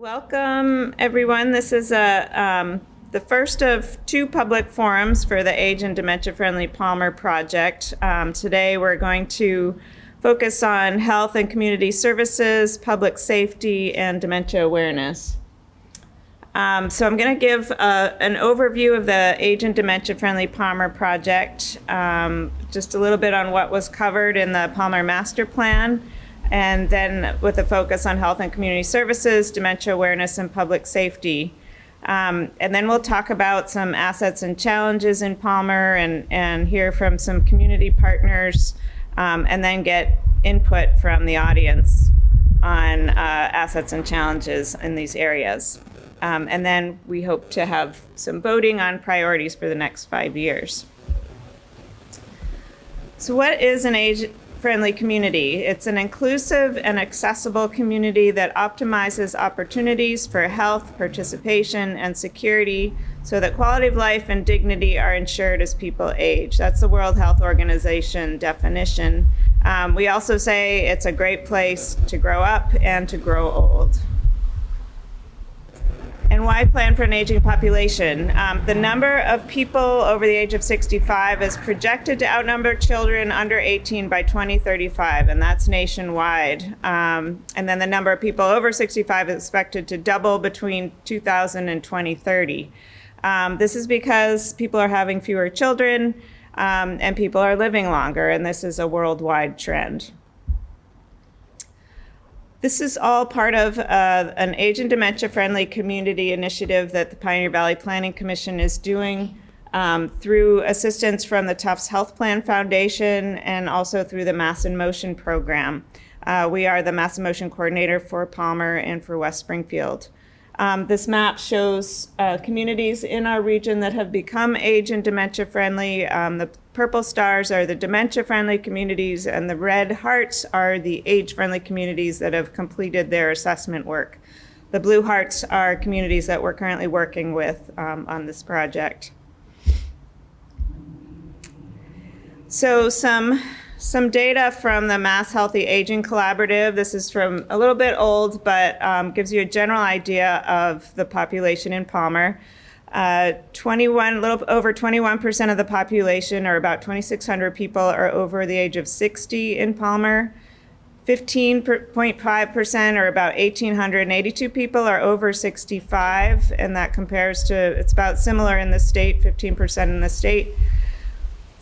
Welcome, everyone. This is the first of two public forums for the Age and Dementia Friendly Palmer project. Today we're going to focus on health and community services, public safety, and dementia awareness. So I'm going to give an overview of the Age and Dementia Friendly Palmer project, just a little bit on what was covered in the Palmer Master Plan, and then with a focus on health and community services, dementia awareness, and public safety. And then we'll talk about some assets and challenges in Palmer and hear from some community partners, and then get input from the audience on assets and challenges in these areas. And then we hope to have some voting on priorities for the next 5 years. So what is an age-friendly community? It's an inclusive and accessible community that optimizes opportunities for health, participation, and security so that quality of life and dignity are ensured as people age. That's the World Health Organization definition. We also say it's a great place to grow up and to grow old. And why plan for an aging population? The number of people over the age of 65 is projected to outnumber children under 18 by 2035, and that's nationwide. And then the number of people over 65 is expected to double between 2000 and 2030. This is because people are having fewer children, and people are living longer, and this is a worldwide trend. This is all part of an age and dementia friendly community initiative that the Pioneer Valley Planning Commission is doing through assistance from the Tufts Health Plan Foundation and also through the Mass in Motion program. We are the Mass in Motion coordinator for Palmer and for West Springfield. This map shows communities in our region that have become age and dementia friendly. The purple stars are the dementia friendly communities, and the red hearts are the age friendly communities that have completed their assessment work. The blue hearts are communities that we're currently working with on this project. So some data from the Mass Healthy Aging Collaborative. This is from a little bit old, but gives you a general idea of the population in Palmer. A little over 21% of the population, or about 2,600 people, are over the age of 60 in Palmer. 15.5%, or about 1,882 people, are over 65, and that compares to, it's about similar in the state, 15% in the state.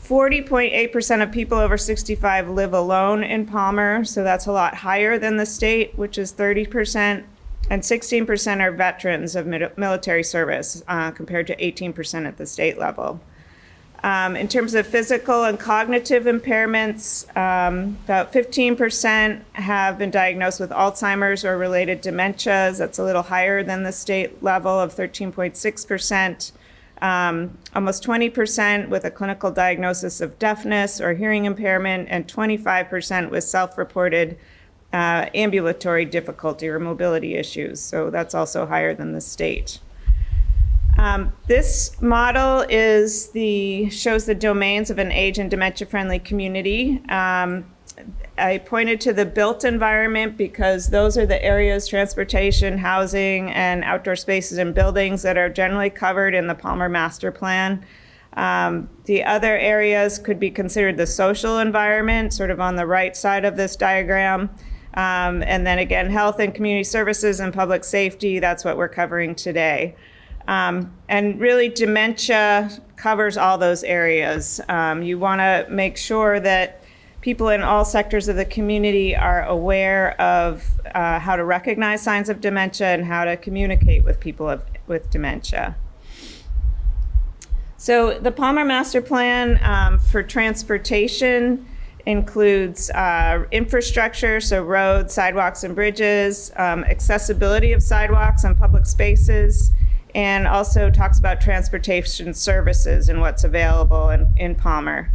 40.8% of people over 65 live alone in Palmer, so that's a lot higher than the state, which is 30%, and 16% are veterans of military service, compared to 18% at the state level. In terms of physical and cognitive impairments, about 15% have been diagnosed with Alzheimer's or related dementias. That's a little higher than the state level of 13.6%. Almost 20% with a clinical diagnosis of deafness or hearing impairment, and 25% with self-reported ambulatory difficulty or mobility issues. So that's also higher than the state. This model shows the domains of an age and dementia-friendly community. I pointed to the built environment because those are the areas, transportation, housing, and outdoor spaces and buildings, that are generally covered in the Palmer Master Plan. The other areas could be considered the social environment, sort of on the right side of this diagram. And then again, health and community services and public safety, that's what we're covering today. And really, dementia covers all those areas. You want to make sure that people in all sectors of the community are aware of how to recognize signs of dementia and how to communicate with people with dementia. So the Palmer Master Plan for transportation includes infrastructure, so roads, sidewalks, and bridges, accessibility of sidewalks and public spaces, and also talks about transportation services and what's available in Palmer.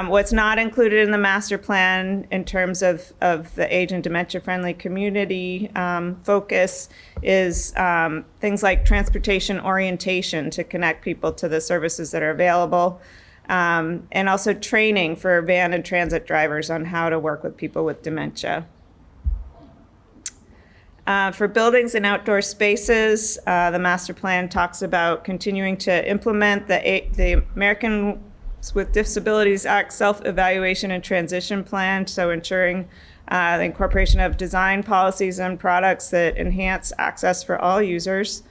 What's not included in the master plan in terms of the age and dementia friendly community focus is things like transportation orientation to connect people to the services that are available, and also training for van and transit drivers on how to work with people with dementia. For buildings and outdoor spaces, the master plan talks about continuing to implement the Americans with Disabilities Act self-evaluation and transition plan, so ensuring the incorporation of design policies and products that enhance access for all users.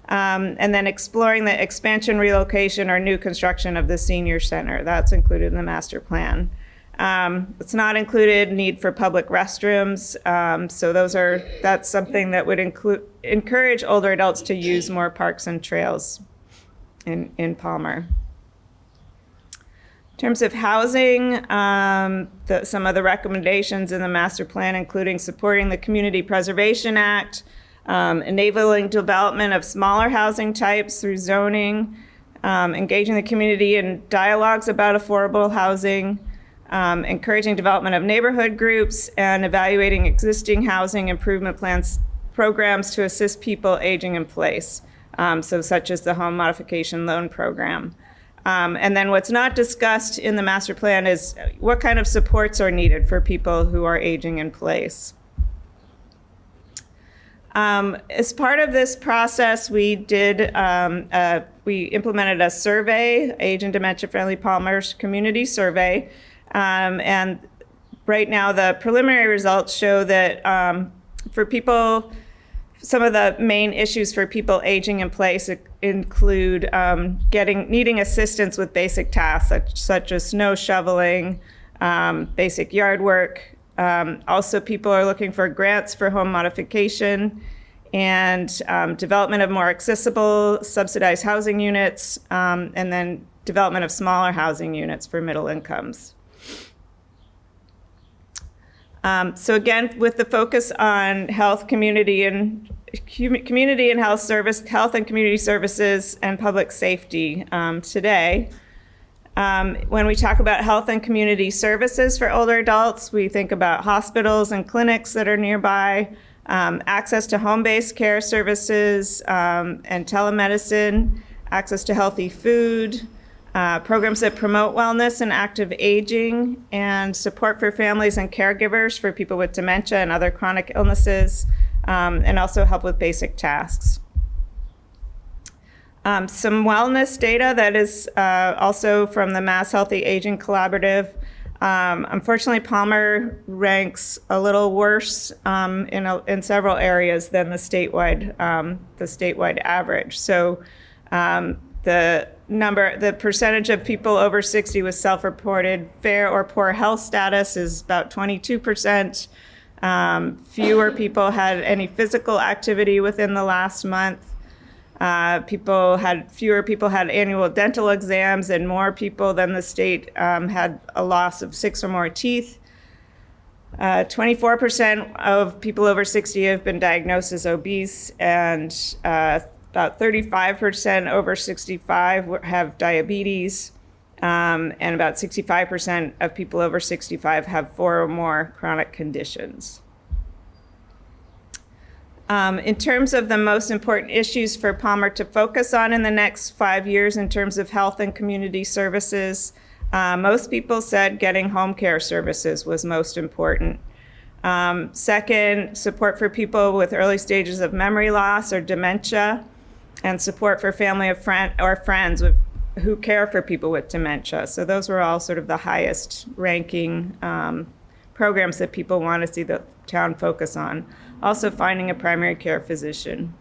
And then exploring the expansion, relocation, or new construction of the senior center. That's included in the master plan. It's not included need for public restrooms. So that's something that would encourage older adults to use more parks and trails in Palmer. In terms of housing, some of the recommendations in the master plan, including supporting the Community Preservation Act, enabling development of smaller housing types through zoning, engaging the community in dialogues about affordable housing, encouraging development of neighborhood groups, and evaluating existing housing improvement programs to assist people aging in place, so such as the home modification loan program. And then what's not discussed in the master plan is what kind of supports are needed for people who are aging in place. As part of this process, we implemented a survey, Age and Dementia Friendly Palmer's community survey. And right now, the preliminary results show that for people, some of the main issues for people aging in place include needing assistance with basic tasks such as snow shoveling, basic yard work. Also, people are looking for grants for home modification and development of more accessible subsidized housing units, and then development of smaller housing units for middle incomes. So again, with the focus on health, community and health and community services and public safety today. When we talk about health and community services for older adults, we think about hospitals and clinics that are nearby, access to home-based care services and telemedicine, access to healthy food, programs that promote wellness and active aging, and support for families and caregivers for people with dementia and other chronic illnesses, and also help with basic tasks. Some wellness data that is also from the Mass Healthy Aging Collaborative. Unfortunately, Palmer ranks a little worse in several areas than the statewide average. So the percentage of people over 60 with self-reported fair or poor health status is about 22%. Fewer people had any physical activity within the last month. Fewer people had annual dental exams, and more people than the state had a loss of 6 or more teeth. 24% of people over 60 have been diagnosed as obese, and about 35% over 65 have diabetes, and about 65% of people over 65 have 4 or more chronic conditions. In terms of the most important issues for Palmer to focus on in the next 5 years in terms of health and community services, most people said getting home care services was most important. Second, support for people with early stages of memory loss or dementia, and support for family or friends who care for people with dementia. So those were all sort of the highest ranking programs that people want to see the town focus on. Also finding a primary care physician.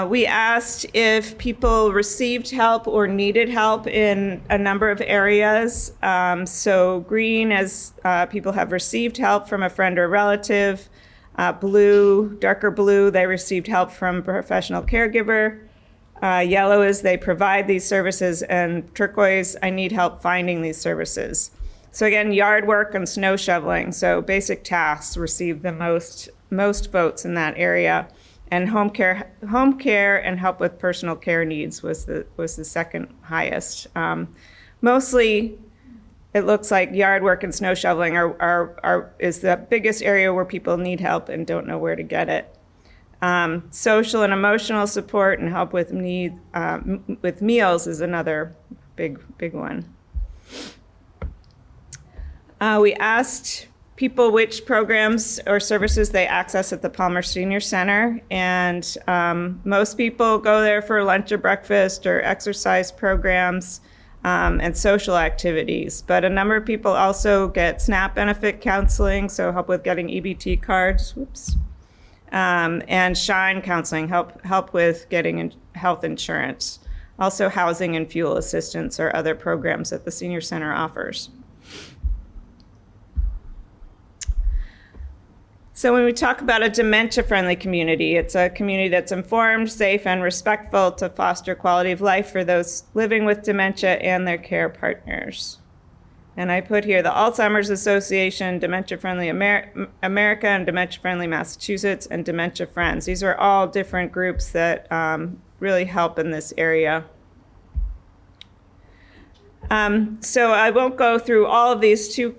We asked if people received help or needed help in a number of areas. So green as people have received help from a friend or relative. Blue, darker blue, they received help from a professional caregiver. Yellow is they provide these services, and turquoise, I need help finding these services. So again, yard work and snow shoveling, so basic tasks received the most votes in that area. And home care and help with personal care needs was the second highest. Mostly, it looks like yard work and snow shoveling is the biggest area where people need help and don't know where to get it. Social and emotional support and help with with meals is another big one. We asked people which programs or services they access at the Palmer Senior Center. And most people go there for lunch or breakfast or exercise programs and social activities. But a number of people also get SNAP benefit counseling, so help with getting EBT cards, and SHINE counseling, help with getting health insurance. Also housing and fuel assistance or other programs that the Senior Center offers. So when we talk about a dementia-friendly community, it's a community that's informed, safe, and respectful to foster quality of life for those living with dementia and their care partners. And I put here the Alzheimer's Association, Dementia Friendly America, and Dementia Friendly Massachusetts, and Dementia Friends. These are all different groups that really help in this area. So I won't go through all of these in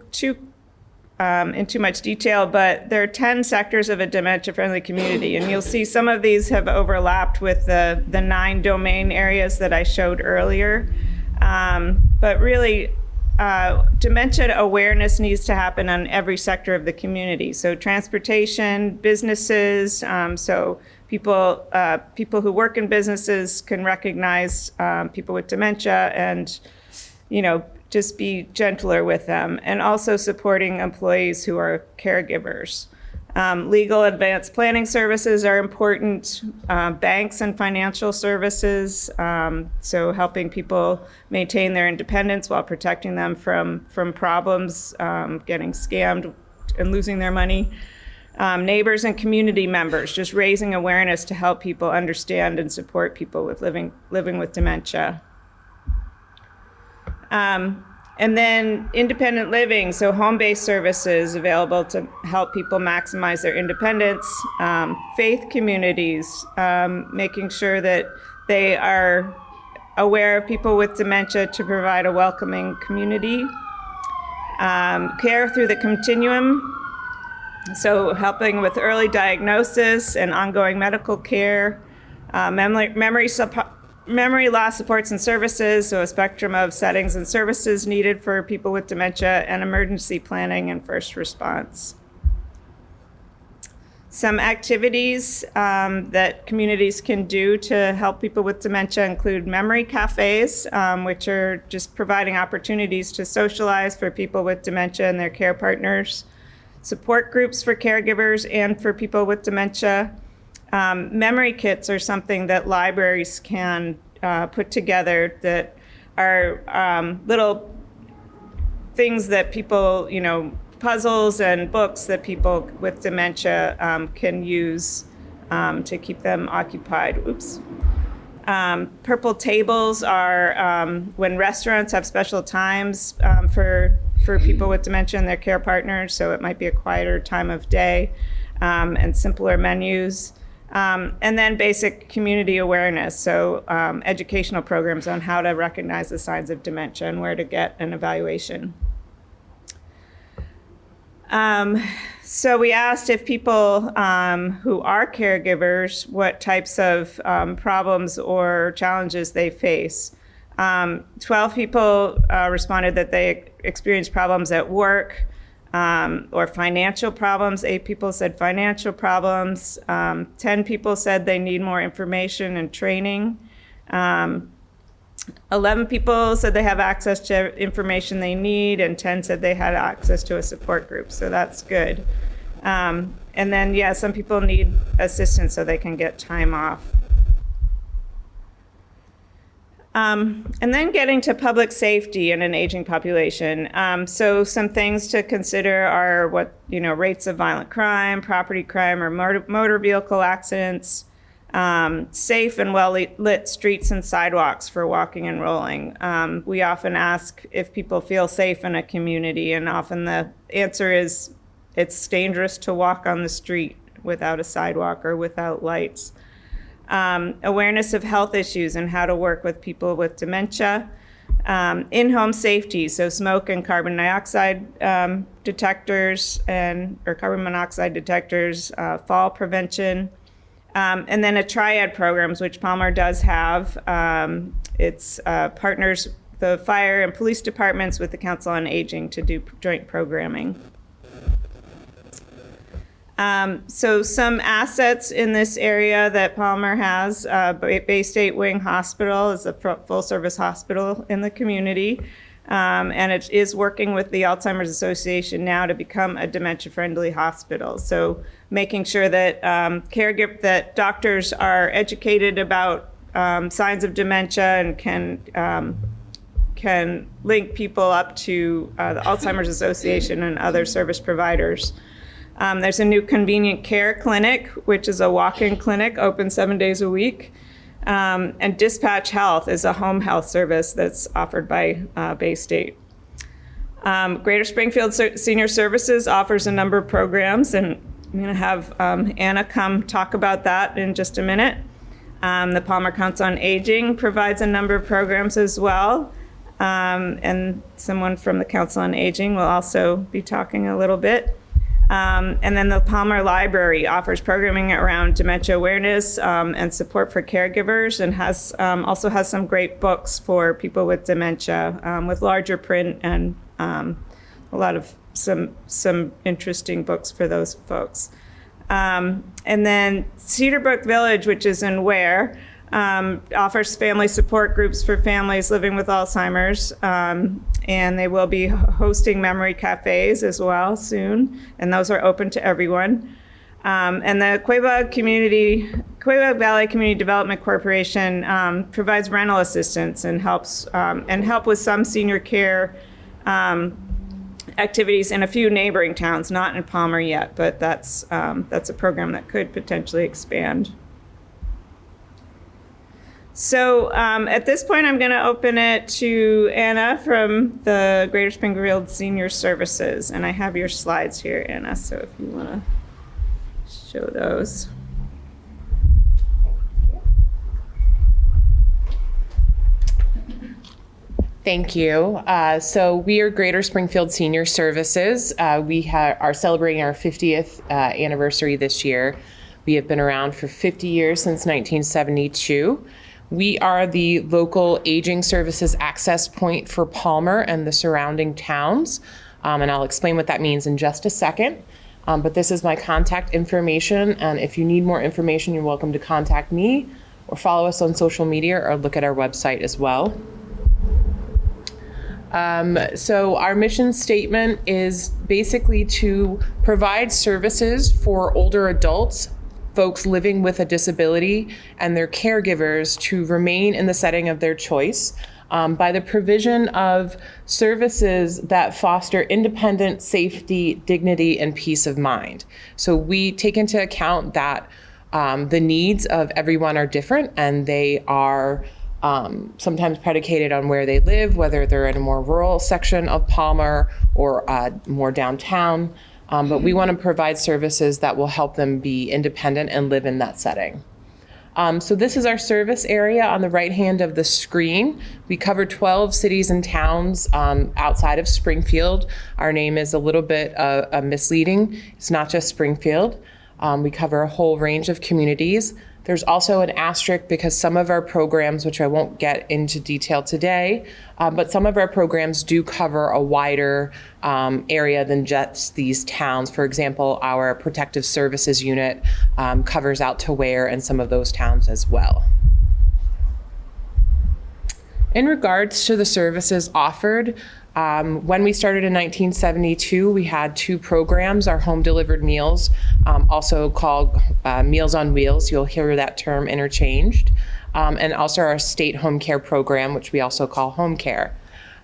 too much detail, but there are 10 sectors of a dementia-friendly community, and you'll see some of these have overlapped with the 9 domain areas that I showed earlier. But really, dementia awareness needs to happen on every sector of the community. So transportation, businesses, so people who work in businesses can recognize people with dementia and, just be gentler with them, and also supporting employees who are caregivers. Legal advanced planning services are important, banks and financial services, so helping people maintain their independence while protecting them from problems, getting scammed and losing their money. Neighbors and community members, just raising awareness to help people understand and support people with living with dementia. And then independent living, so home-based services available to help people maximize their independence. Faith communities, making sure that they are aware of people with dementia to provide a welcoming community. Care through the continuum, so helping with early diagnosis and ongoing medical care. Memory loss supports and services, so a spectrum of settings and services needed for people with dementia, and emergency planning and first response. Some activities that communities can do to help people with dementia include memory cafes, which are just providing opportunities to socialize for people with dementia and their care partners. Support groups for caregivers and for people with dementia. Memory kits are something that libraries can put together that are little things that people, puzzles and books that people with dementia can use to keep them occupied. Purple tables are when restaurants have special times for people with dementia and their care partners, so it might be a quieter time of day and simpler menus. And then basic community awareness, so educational programs on how to recognize the signs of dementia and where to get an evaluation. So we asked if people who are caregivers, what types of problems or challenges they face. 12 people responded that they experienced problems at work, or financial problems. 8 people said financial problems. 10 people said they need more information and training. 11 people said they have access to information they need, and 10 said they had access to a support group, so that's good. And then, some people need assistance so they can get time off. And then getting to public safety in an aging population. So some things to consider are rates of violent crime, property crime, or motor vehicle accidents, safe and well-lit streets and sidewalks for walking and rolling. We often ask if people feel safe in a community, and often the answer is it's dangerous to walk on the street without a sidewalk or without lights. Awareness of health issues and how to work with people with dementia. In-home safety, so smoke and carbon dioxide detectors or carbon monoxide detectors, fall prevention, and then a triad programs, which Palmer does have. It's partners the fire and police departments with the Council on Aging to do joint programming. So some assets in this area that Palmer has, Bay State Wing Hospital is a full-service hospital in the community, and it is working with the Alzheimer's Association now to become a dementia-friendly hospital. So making sure that that doctors are educated about signs of dementia and can link people up to the Alzheimer's Association and other service providers. There's a new convenient care clinic, which is a walk-in clinic, open 7 days a week. And Dispatch Health is a home health service that's offered by Bay State. Greater Springfield Senior Services offers a number of programs, and I'm going to have Anna come talk about that in just a minute. The Palmer Council on Aging provides a number of programs as well. And someone from the Council on Aging will also be talking a little bit. And then the Palmer Library offers programming around dementia awareness and support for caregivers, and also has some great books for people with dementia with larger print and a lot of some interesting books for those folks. And then Cedarbrook Village, which is in Ware, offers family support groups for families living with Alzheimer's, and they will be hosting memory cafes as well soon, and those are open to everyone. And the Quabog Valley Community Development Corporation provides rental assistance and help with some senior care activities in a few neighboring towns, not in Palmer yet, but that's a program that could potentially expand. So at this point, I'm going to open it to Anna from the Greater Springfield Senior Services. And I have your slides here, Anna, so if you want to show those. Thank you. So we are Greater Springfield Senior Services. We are celebrating our 50th anniversary this year. We have been around for 50 years, since 1972. We are the local aging services access point for Palmer and the surrounding towns. And I'll explain what that means in just a second. But this is my contact information. And if you need more information, you're welcome to contact me or follow us on social media or look at our website as well. So our mission statement is basically to provide services for older adults, folks living with a disability, and their caregivers to remain in the setting of their choice by the provision of services that foster independent safety, dignity, and peace of mind. So we take into account that the needs of everyone are different, and they are sometimes predicated on where they live, whether they're in a more rural section of Palmer or more downtown. But we want to provide services that will help them be independent and live in that setting. So this is our service area on the right hand of the screen. We cover 12 cities and towns outside of Springfield. Our name is a little bit misleading. It's not just Springfield. We cover a whole range of communities. There's also an asterisk because some of our programs, which I won't get into detail today, but some of our programs do cover a wider area than just these towns. For example, our Protective Services Unit covers out to Ware and some of those towns as well. In regards to the services offered, when we started in 1972, we had two programs, our home delivered meals, also called Meals on Wheels. You'll hear that term interchanged. And also our state home care program, which we also call home care.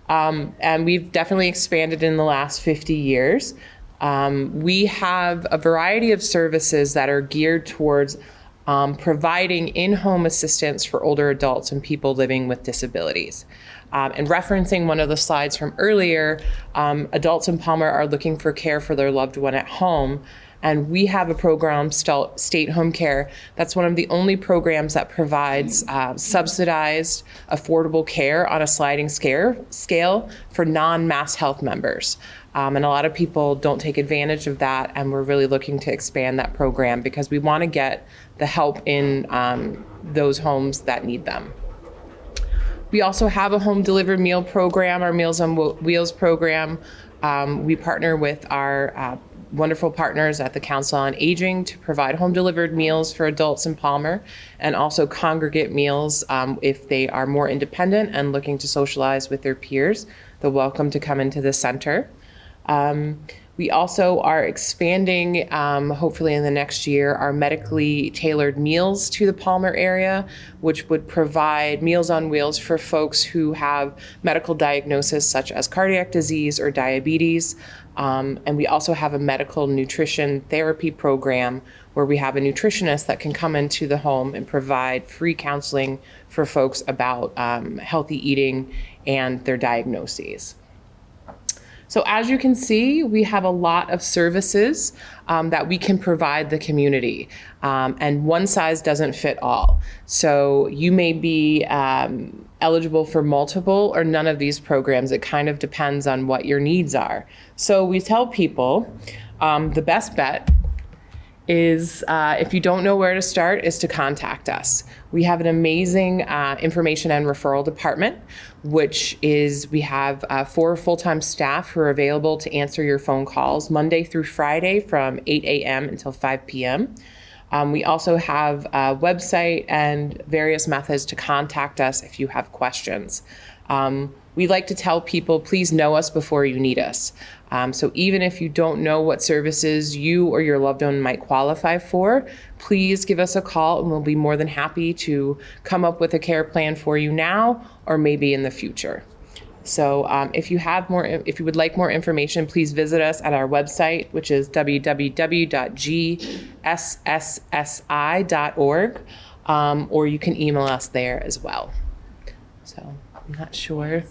And we've definitely expanded in the last 50 years. We have a variety of services that are geared towards providing in-home assistance for older adults and people living with disabilities. And referencing one of the slides from earlier, adults in Palmer are looking for care for their loved one at home. And we have a program, State Home Care, that's one of the only programs that provides subsidized, affordable care on a sliding scale for non-Mass Health members. And a lot of people don't take advantage of that, and we're really looking to expand that program because we want to get the help in those homes that need them. We also have a home delivered meal program, our Meals on Wheels program. We partner with our wonderful partners at the Council on Aging to provide home-delivered meals for adults in Palmer, and also congregate meals if they are more independent and looking to socialize with their peers. They're welcome to come into the center. We also are expanding, hopefully in the next year, our medically tailored meals to the Palmer area, which would provide Meals on Wheels for folks who have medical diagnosis such as cardiac disease or diabetes. And we also have a medical nutrition therapy program where we have a nutritionist that can come into the home and provide free counseling for folks about healthy eating and their diagnoses. So as you can see, we have a lot of services that we can provide the community, and one size doesn't fit all. So you may be eligible for multiple or none of these programs. It kind of depends on what your needs are. So we tell people the best bet is if you don't know where to start, is to contact us. We have an amazing information and referral department, which is we have 4 full-time staff who are available to answer your phone calls Monday through Friday from 8 a.m. until 5 p.m. We also have a website and various methods to contact us if you have questions. We like to tell people, please know us before you need us. So even if you don't know what services you or your loved one might qualify for, please give us a call and we'll be more than happy to come up with a care plan for you now or maybe in the future. So if you would like more information, please visit us at our website, which is www.gssi.org, or you can email us there as well. So I'm not sure.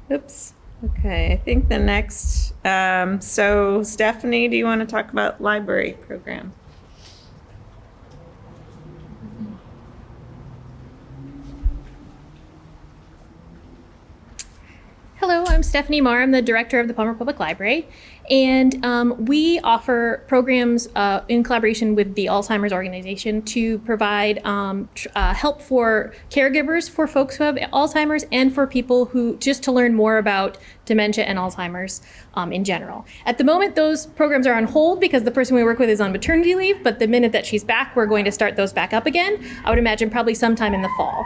Oops. Okay, I think the next, so Stephanie, do you want to talk about library program? Hello, I'm Stephanie Marr. I'm the director of the Palmer Public Library, and we offer programs in collaboration with the Alzheimer's organization to provide help for caregivers for folks who have Alzheimer's and for people who just to learn more about dementia and Alzheimer's in general. At the moment, those programs are on hold because the person we work with is on maternity leave, but the minute that she's back, we're going to start those back up again. I would imagine probably sometime in the fall.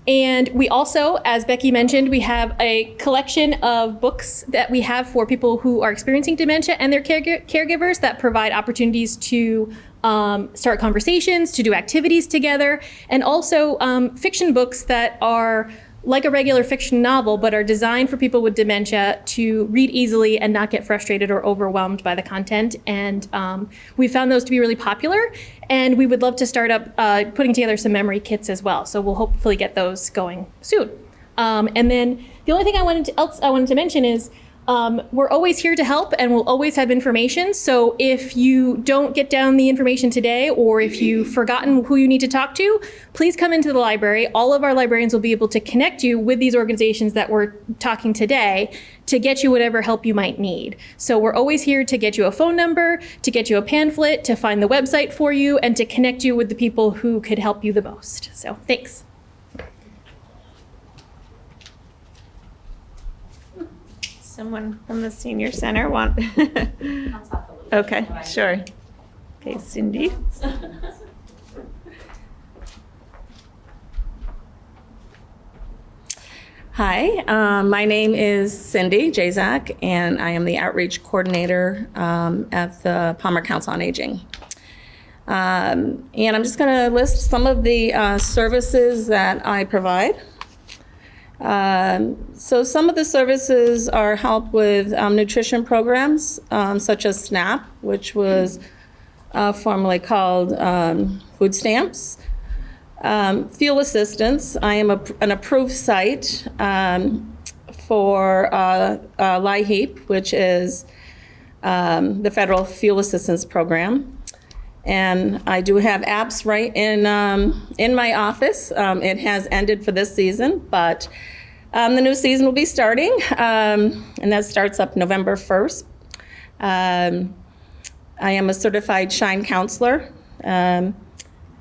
And we also, as Becky mentioned, we have a collection of books that we have for people who are experiencing dementia and their caregivers that provide opportunities to start conversations, to do activities together, and also fiction books that are like a regular fiction novel, but are designed for people with dementia to read easily and not get frustrated or overwhelmed by the content. And we found those to be really popular, and we would love to start up putting together some memory kits as well. So we'll hopefully get those going soon. And then the only thing I wanted to mention is we're always here to help, and we'll always have information. So if you don't get down the information today, or if you've forgotten who you need to talk to, please come into the library. All of our librarians will be able to connect you with these organizations that we're talking today to get you whatever help you might need. So we're always here to get you a phone number, to get you a pamphlet, to find the website for you, and to connect you with the people who could help you the most. So thanks. Someone from the senior center want? Okay, sure. Okay, Cindy. Hi, my name is Cindy Jazak, and I am the outreach coordinator at the Palmer Council on Aging. And I'm just going to list some of the services that I provide. So some of the services are help with nutrition programs, such as SNAP, which was formerly called food stamps. Fuel assistance. I am an approved site for LIHEAP, which is the Federal Fuel Assistance Program. And I do have apps right in my office. It has ended for this season, but the new season will be starting, and that starts up November 1st. I am a certified SHINE counselor, and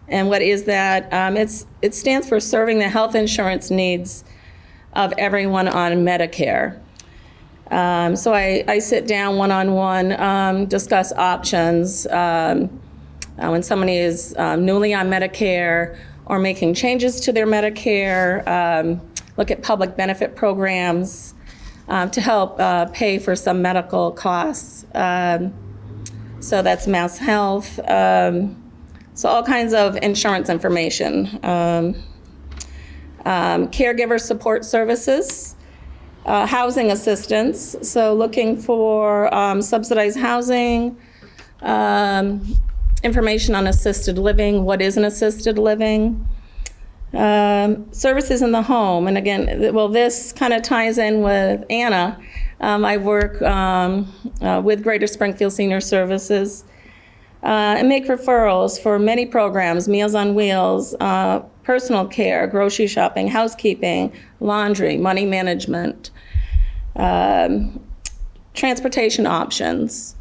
what is that? It stands for serving the health insurance needs of everyone on Medicare. So I sit down one-on-one, discuss options. When somebody is newly on Medicare or making changes to their Medicare, look at public benefit programs to help pay for some medical costs. So that's Mass Health. So all kinds of insurance information. Caregiver support services. Housing assistance, so looking for subsidized housing, information on assisted living, what is an assisted living, services in the home. And again, well, this kind of ties in with Anna. I work with Greater Springfield Senior Services and make referrals for many programs, Meals on Wheels, personal care, grocery shopping, housekeeping, laundry, money management, transportation options.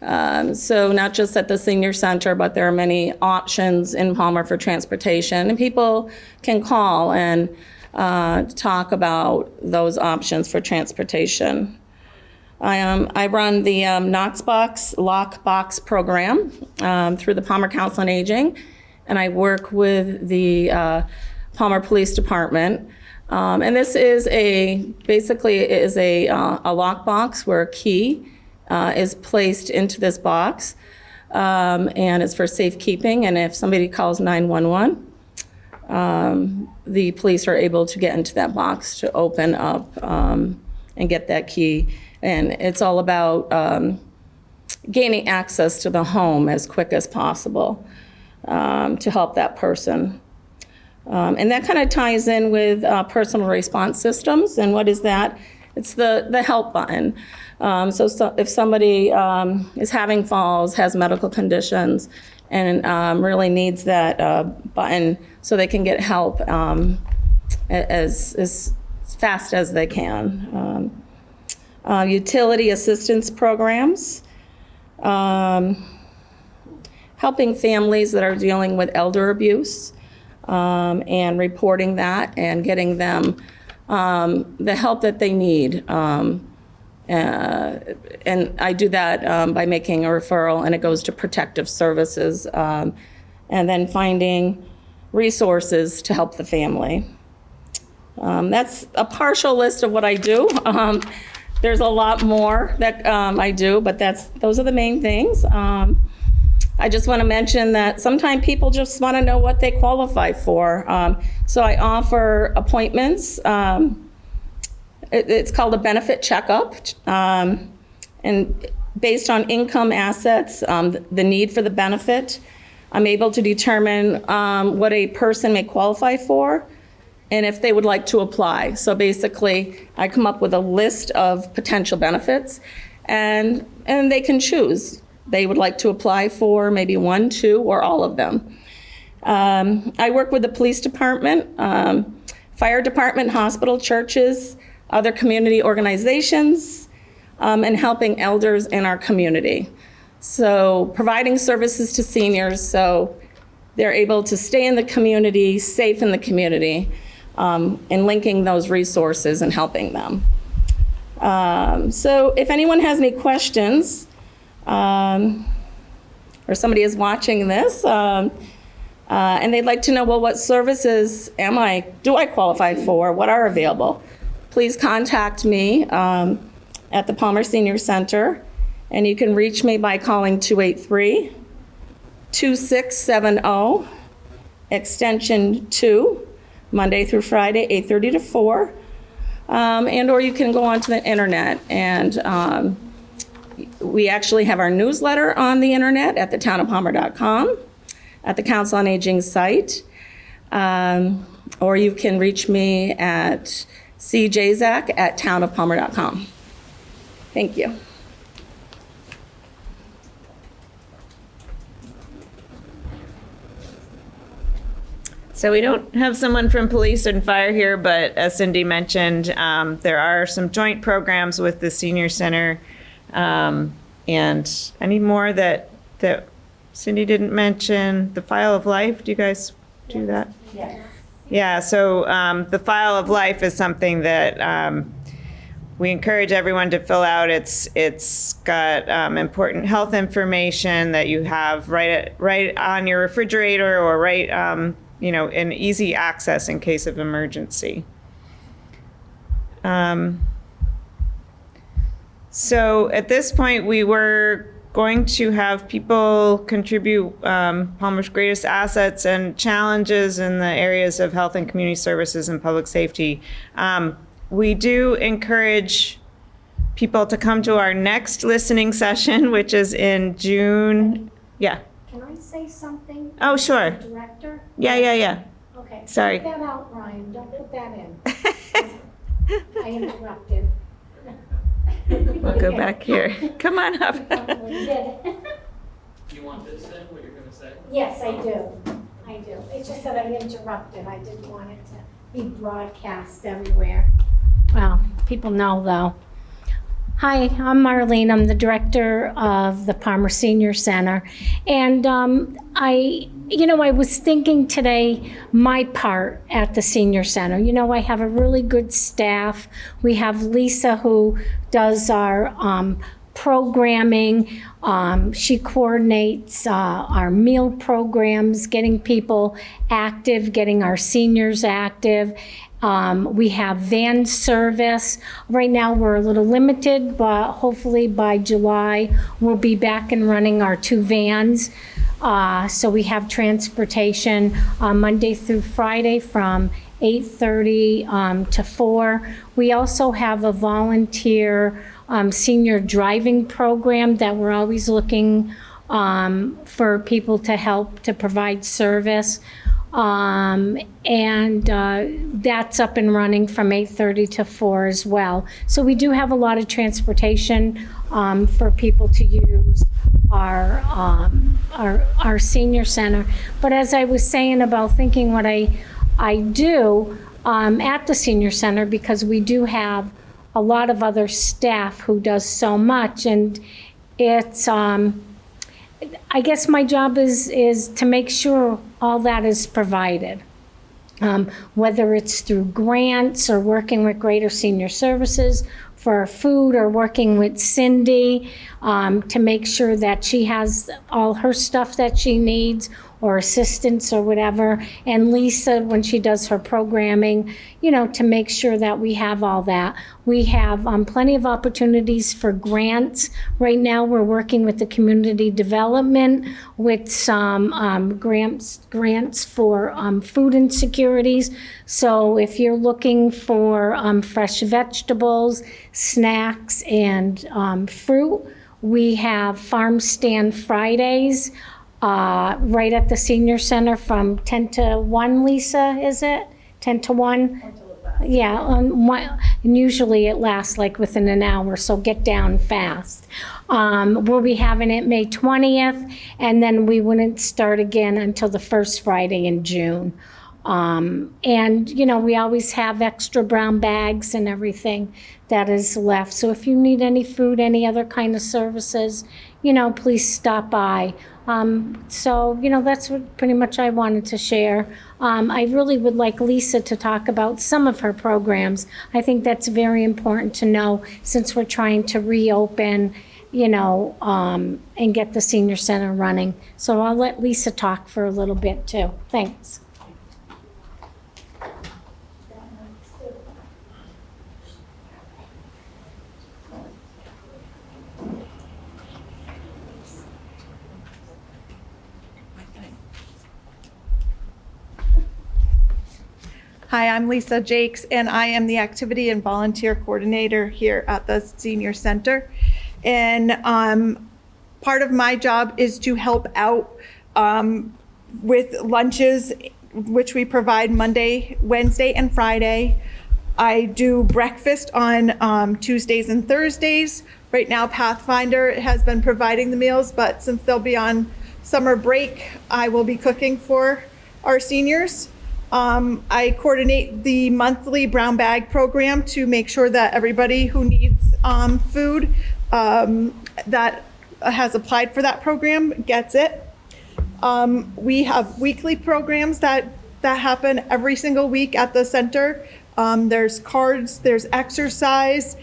So not just at the senior center, but there are many options in Palmer for transportation. And people can call and talk about those options for transportation. I run the Knoxbox Lockbox program through the Palmer Council on Aging, and I work with the Palmer Police Department. And this is basically a lockbox where a key is placed into this box, and it's for safekeeping. And if somebody calls 911, the police are able to get into that box to open up and get that key. And it's all about gaining access to the home as quick as possible to help that person. And that kind of ties in with personal response systems. And what is that? It's the help button. So if somebody is having falls, has medical conditions, and really needs that button so they can get help as fast as they can. Utility assistance programs. Helping families that are dealing with elder abuse. And reporting that and getting them the help that they need. And I do that by making a referral, and it goes to protective services, and then finding resources to help the family. That's a partial list of what I do. There's a lot more that I do, but those are the main things. I just want to mention that sometimes people just want to know what they qualify for. So I offer appointments. It's called a benefit checkup. And based on income, assets, the need for the benefit, I'm able to determine what a person may qualify for and if they would like to apply. So basically, I come up with a list of potential benefits, and they can choose. They would like to apply for maybe 1, 2, or all of them. I work with the police department, fire department, hospital, churches, other community organizations, and helping elders in our community. So providing services to seniors so they're able to stay in the community, safe in the community, and linking those resources and helping them. So if anyone has any questions, or somebody is watching this, and they'd like to know, well, what services do I qualify for? What are available? Please contact me at the Palmer Senior Center, and you can reach me by calling 283-2670, extension 2, Monday through Friday, 8:30 to 4. Or you can go onto the internet, and we actually have our newsletter on the internet at thetownofpalmer.com, at the Council on Aging site. Or you can reach me at cjzak@townofpalmer.com. Thank you. So we don't have someone from police and fire here, but as Cindy mentioned, there are some joint programs with the senior center. And any more that Cindy didn't mention? The File of Life, do you guys do that? Yes. Yeah, so the file of life is something that we encourage everyone to fill out. It's got important health information that you have right on your refrigerator or right in easy access in case of emergency. So at this point, we were going to have people contribute Palmer's greatest assets and challenges in the areas of health and community services and public safety. We do encourage people to come to our next listening session, which is in June. Yeah. Can I say something? Oh, sure. Director? Yeah. Okay. Sorry. Take that out, Ryan. Don't put that in. I interrupted. We'll go back here. Come on up. You want this then, what you're going to say? Yes, I do. It's just that I interrupted. I didn't want it to be broadcast everywhere. Well, people know though. Hi, I'm Marlene. I'm the director of the Palmer Senior Center. And I was thinking today, my part at the Senior Center. I have a really good staff. We have Lisa who does our programming. She coordinates our meal programs, getting people active, getting our seniors active. We have van service. Right now we're a little limited, but hopefully by July we'll be back and running our 2 vans. So we have transportation Monday through Friday from 8:30 to 4. We also have a volunteer senior driving program that we're always looking for people to help to provide service. That's up and running from 8:30 to 4 as well. So we do have a lot of transportation for people to use our senior center. But as I was saying about thinking what I do at the senior center, because we do have a lot of other staff who does so much, and it's I guess my job is to make sure all that is provided, whether it's through grants or working with Greater Senior Services for food, or working with Cindy to make sure that she has all her stuff that she needs, or assistance or whatever, and Lisa when she does her programming, to make sure that we have all that. We have plenty of opportunities for grants. Right now we're working with the community development with some grants for food insecurities. So if you're looking for fresh vegetables, snacks, and fruit, we have Farm Stand Fridays right at the Senior Center from 10 to 1, Lisa, is it? 10 to 1? Yeah, and usually it lasts like within an hour, so get down fast. We'll be having it May 20th, and then we wouldn't start again until the first Friday in June. We always have extra brown bags and everything that is left. So if you need any food, any other kind of services, please stop by. That's what pretty much I wanted to share. I really would like Lisa to talk about some of her programs. I think that's very important to know since we're trying to reopen, and get the senior center running. So I'll let Lisa talk for a little bit too. Thanks. Hi, I'm Lisa Jakes, and I am the Activity and Volunteer Coordinator here at the Senior Center. And part of my job is to help out with lunches, which we provide Monday, Wednesday, and Friday. I do breakfast on Tuesdays and Thursdays. Right now, Pathfinder has been providing the meals, but since they'll be on summer break, I will be cooking for our seniors. I coordinate the monthly brown bag program to make sure that everybody who needs food that has applied for that program gets it. We have weekly programs that that happen every single week at the center. There's cards, there's exercise,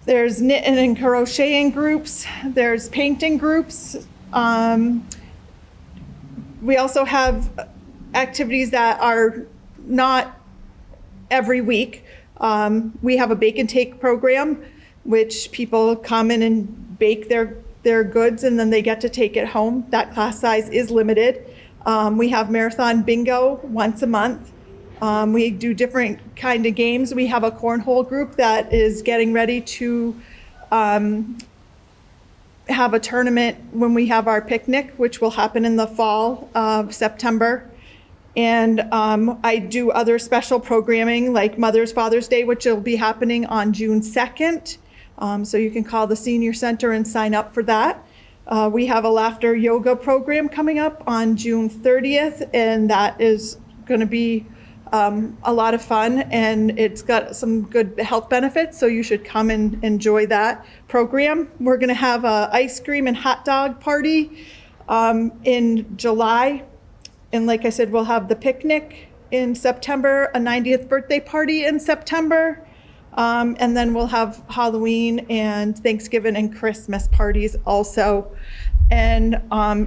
there's knitting and crocheting groups, there's painting groups. We also have activities that are not every week. We have a bake and take program, which people come in and bake their goods and then they get to take it home. That class size is limited. We have marathon bingo once a month. We do different kind of games. We have a cornhole group that is getting ready to have a tournament when we have our picnic, which will happen in the fall of September. And I do other special programming like Father's Day, which will be happening on June 2nd. So you can call the Senior Center and sign up for that. We have a laughter yoga program coming up on June 30th, and that is going to be a lot of fun, and it's got some good health benefits, so you should come and enjoy that program. We're going to have a ice cream and hot dog party in July, and like I said, we'll have the picnic in September, a 90th birthday party in September, and then we'll have Halloween and Thanksgiving and Christmas parties also. And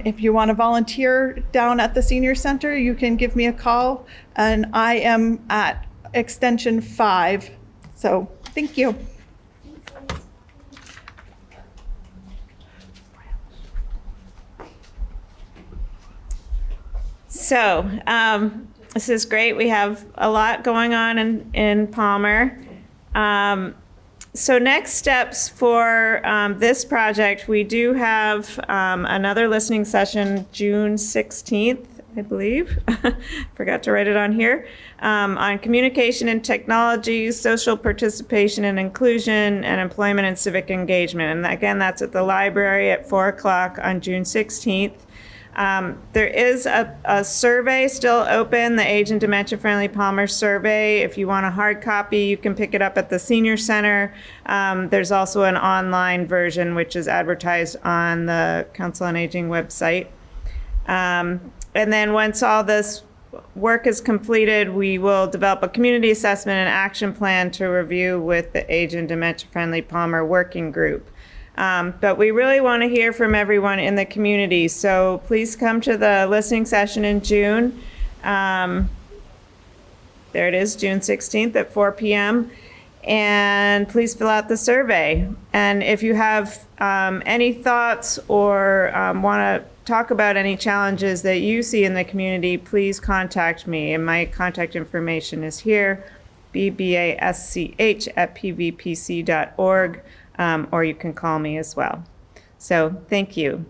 if you want to volunteer down at the Senior Center, you can give me a call, and I am at extension 5. So thank you. So this is great. We have a lot going on in Palmer. So next steps for this project, we do have another listening session June 16th, I believe. Forgot to write it on here. On communication and technology, social participation and inclusion, and employment and civic engagement. And again, that's at the library at 4 o'clock on June 16th. There is a survey still open, the Age and Dementia Friendly Palmer survey. If you want a hard copy, you can pick it up at the Senior Center. There's also an online version, which is advertised on the Council on Aging website. And then once all this work is completed, we will develop a community assessment and action plan to review with the Age and Dementia Friendly Palmer working group. But we really want to hear from everyone in the community, so please come to the listening session in June. There it is, June 16th at 4 p.m. And please fill out the survey. And if you have any thoughts or want to talk about any challenges that you see in the community, please contact me. And my contact information is here, bbasch@pvpc.org. Or you can call me as well. So thank you.